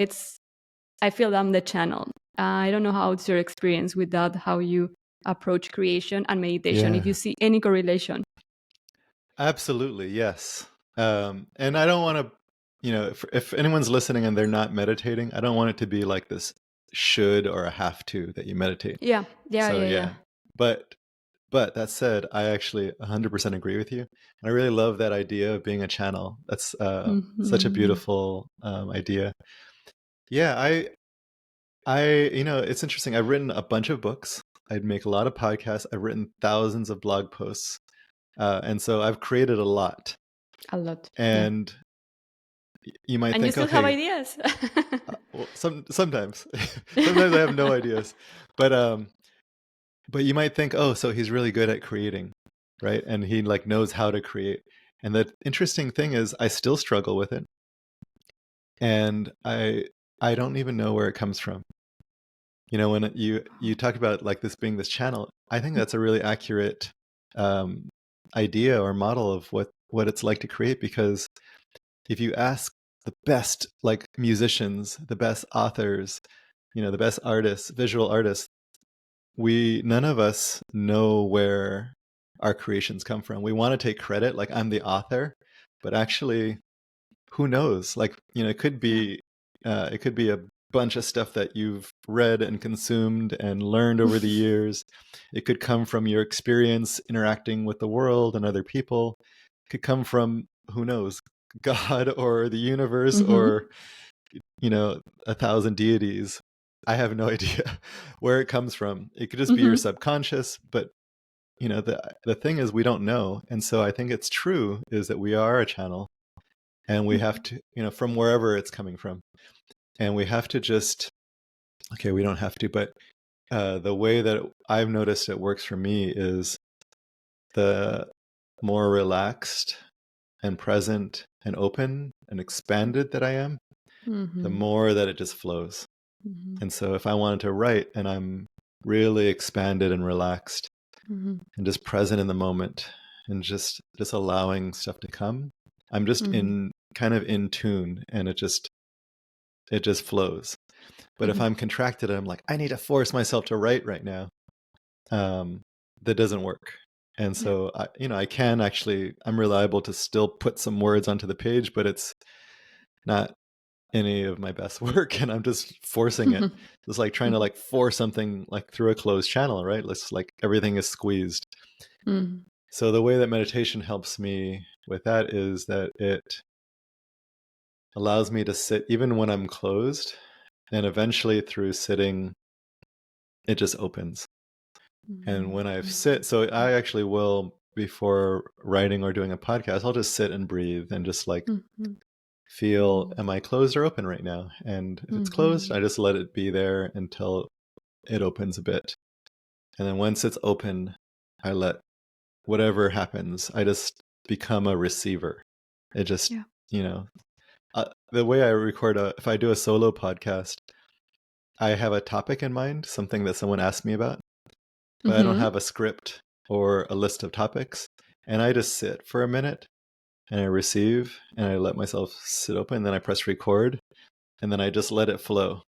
it's I feel I'm the channel. I don't know how it's your experience with that, how you approach creation and meditation, if you Yeah, see any correlation. absolutely. Yes. And I don't want to, if anyone's listening and they're not meditating, I don't want it to be like this should or a have to that you meditate. Yeah, yeah, So yeah, yeah. yeah, but that said, I actually 100% agree with you. And I really love that idea of being a channel. That's such a Mhm. beautiful idea. Yeah, it's interesting. I've written a bunch of books. I'd make a lot of podcasts. I've written thousands of blog posts. And so I've created a lot. A lot, yeah. And you might And you think, still have okay, ideas. well, sometimes, sometimes I have no ideas, but you might think, oh, so he's really good at creating, right? And he like knows how to create. And the interesting thing is, I still struggle with it, and I don't even know where it comes from. When you talk about like this being this channel, I think that's a really accurate um, idea or model of what it's like to create. Because if you ask the best like musicians, the best authors, the best artists, visual artists, none of us know where our creations come from. We want to take credit, like I'm the author, but actually, who knows? Like, Yeah. it could be a bunch of stuff that you've read and consumed and learned over the years. It could come from your experience interacting with the world and other people. It could come from, who knows, God or the universe Mm-hmm. or, 1,000 deities. I have no idea where it comes from. It could just be your Mm-hmm. subconscious, but the thing is we don't know. And so I think it's true is that we are a channel, and we have to, from wherever it's coming from. And we have to just, okay, we don't have to, but the way that I've noticed it works for me is the more relaxed and present and open and expanded that I am, the Mm-hmm. more that it just flows. Mm-hmm. And so if I wanted to write and I'm really expanded and relaxed Mm-hmm. and just present in the moment and just allowing stuff to come, I'm just Mm-hmm. in kind of in tune, and it just flows. But if Mm-hmm. I'm contracted and I'm like, I need to force myself to write right now, um, that doesn't work. And Yeah. so I can actually, I'm reliable to still put some words onto the page, but it's not any of my best work, and I'm just forcing it. It's like trying to like force something like through a closed channel, right? It's like everything is squeezed. Mm-hmm. So the way that meditation helps me with that is that it allows me to sit even when I'm closed, and eventually through sitting, it just opens. And when I sit, so I actually will, before writing or doing a podcast, I'll just sit and breathe and just like Mm-hmm. feel, am I closed or open right now? And if it's closed, Mm-hmm. I just let it be there until it opens a bit. And then once it's open, I let whatever happens, I just become a receiver. It just, Yeah. you know, the way I record if I do a solo podcast, I have a topic in mind, something that someone asked me about, but I don't Mm-hmm. have a script or a list of topics. And I just sit for a minute and I receive and I let myself sit open. Then I press record and then I just let it flow.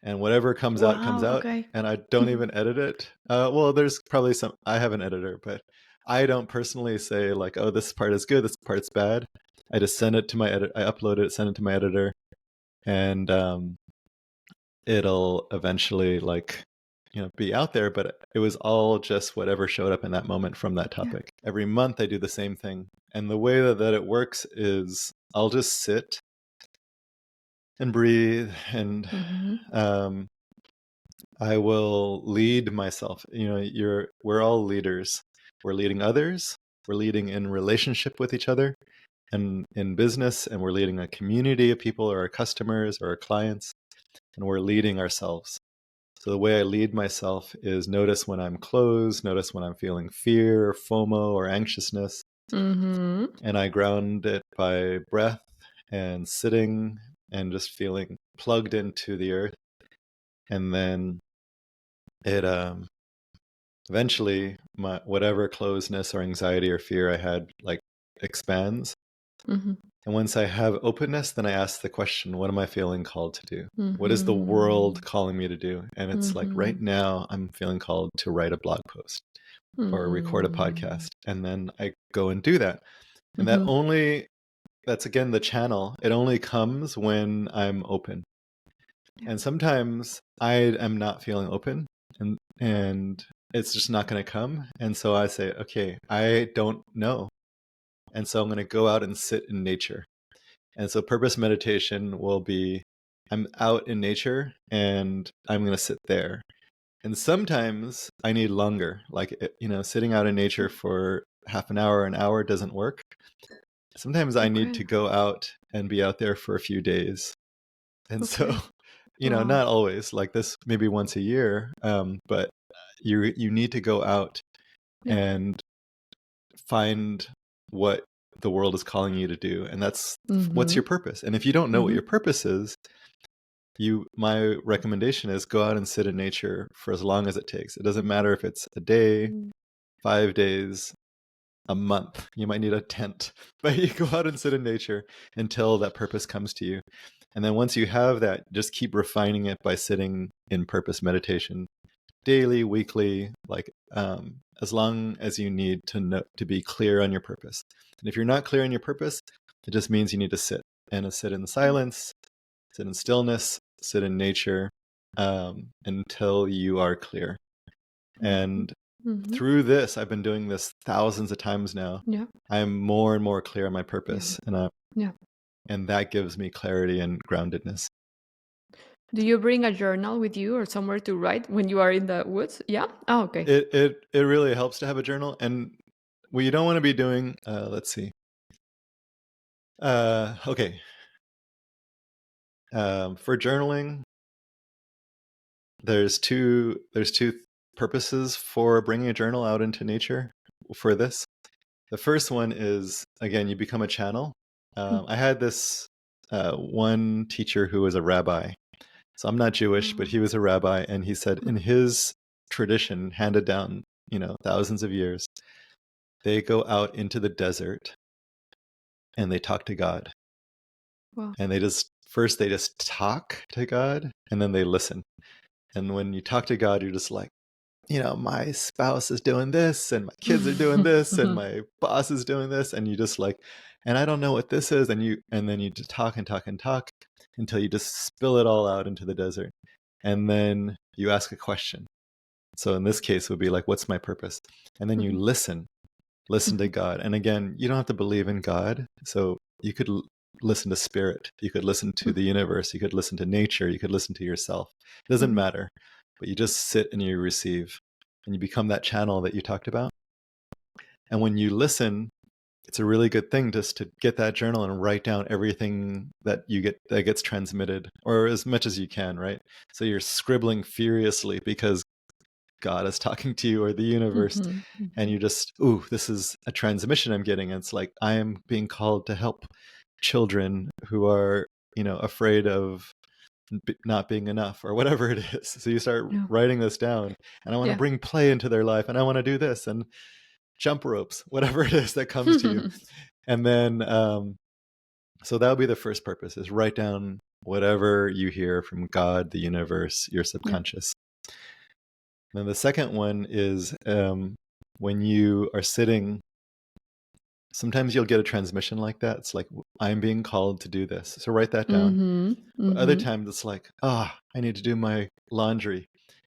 And whatever comes out, comes Wow. out. Okay. And I don't even edit it. Well, there's probably I have an editor, but I don't personally say like, oh, this part is good, this part's bad. I just send it to my editor. I upload it, send it to my editor, and it'll eventually like be out there. But it was all just whatever showed up in that moment from that Yeah. topic. Every month I do the same thing, and the way that it works is I'll just sit and breathe, and Mm-hmm. um, I will lead myself. We're all leaders. We're leading others. We're leading in relationship with each other and in business, and we're leading a community of people or our customers or our clients, and we're leading ourselves. So the way I lead myself is notice when I'm closed, notice when I'm feeling fear, FOMO, or anxiousness, Mm-hmm. and I ground it by breath and sitting and just feeling plugged into the earth. And then it eventually, my whatever closeness or anxiety or fear I had like expands, Mm-hmm. And once I have openness, then I ask the question, what am I feeling called to do? Mm-hmm. What is the world calling me to do? And it's like, Mm-hmm. right now, I'm feeling called to write a blog post or record a podcast. And then I go and do that. And that's again the channel. It only comes when I'm open. Yeah. And sometimes I am not feeling open, and it's just not going to come. And so I say, okay, I don't know. And so I'm going to go out and sit in nature. And so purpose meditation will be, I'm out in nature and I'm going to sit there. And sometimes I need longer, like, sitting out in nature for half an hour doesn't work. Sometimes I need to go out and be out there for a few days. And so, Wow. not always, like this, maybe once a year, but you need to go out and find what the world is calling you to do. And that's what's your purpose. And if you don't know what your purpose is, my recommendation is go out and sit in nature for as long as it takes. It doesn't matter if it's a day, 5 days, a month. You might need a tent, but you go out and sit in nature until that purpose comes to you. And then once you have that, just keep refining it by sitting in purpose meditation daily, weekly, like as long as you need to be clear on your purpose. And if you're not clear on your purpose, it just means you need to sit in silence, sit in stillness, sit in nature until you are clear. And through this, I've been doing this thousands of times now. Yeah. I'm more and more clear on my purpose, and that gives me clarity and groundedness. Do you bring a journal with you or somewhere to write when you are in the woods? Yeah. Oh, okay. It really helps to have a journal, and what you don't want to be doing. Let's see. Okay. For journaling, there's two purposes for bringing a journal out into nature for this. The first one is, again, you become a channel. I had this one teacher who was a rabbi. So I'm not Jewish, but he was a rabbi, and he said in his tradition, handed down, thousands of years, they go out into the desert and they talk to God. Wow. And they just talk to God, and then they listen. And when you talk to God, you're just like, my spouse is doing this, and my kids are doing this, and my boss is doing this, and you just like, and I don't know what this is, and then you just talk and talk and talk until you just spill it all out into the desert. And then you ask a question. So in this case, it would be like, what's my purpose? And then you listen to God. And again, you don't have to believe in God. So you could listen to spirit. You could listen to the universe. You could listen to nature. You could listen to yourself. It doesn't matter. But you just sit and you receive. And you become that channel that you talked about. And when you listen, it's a really good thing just to get that journal and write down everything that gets transmitted, or as much as you can, right? So you're scribbling furiously because God is talking to you, or the universe, and you just, this is a transmission I'm getting. And it's like, I am being called to help children who are, afraid of not being enough, or whatever it is. So you start writing this down, and I want to bring play into their life, and I want to do this, and jump ropes, whatever it is that comes to you. And then, so that'll be the first purpose, is write down whatever you hear from God, the universe, your subconscious. Then the second one is when you are sitting, sometimes you'll get a transmission like that. It's like, I'm being called to do this. So write that down. But other times it's like, I need to do my laundry.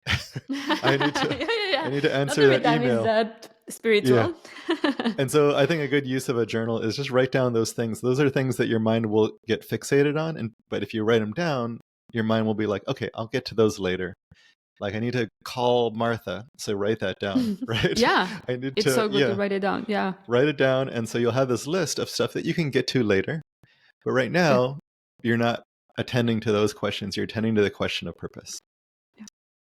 I need to answer that email. Is that spiritual? And so I think a good use of a journal is just write down those things. Those are things that your mind will get fixated on. But if you write them down, your mind will be like, okay, I'll get to those later. Like, I need to call Martha, so write that down, right? Yeah, it's so good to write it down. Yeah, write it down, and so you'll have this list of stuff that you can get to later. But right now, you're not attending to those questions. You're attending to the question of purpose.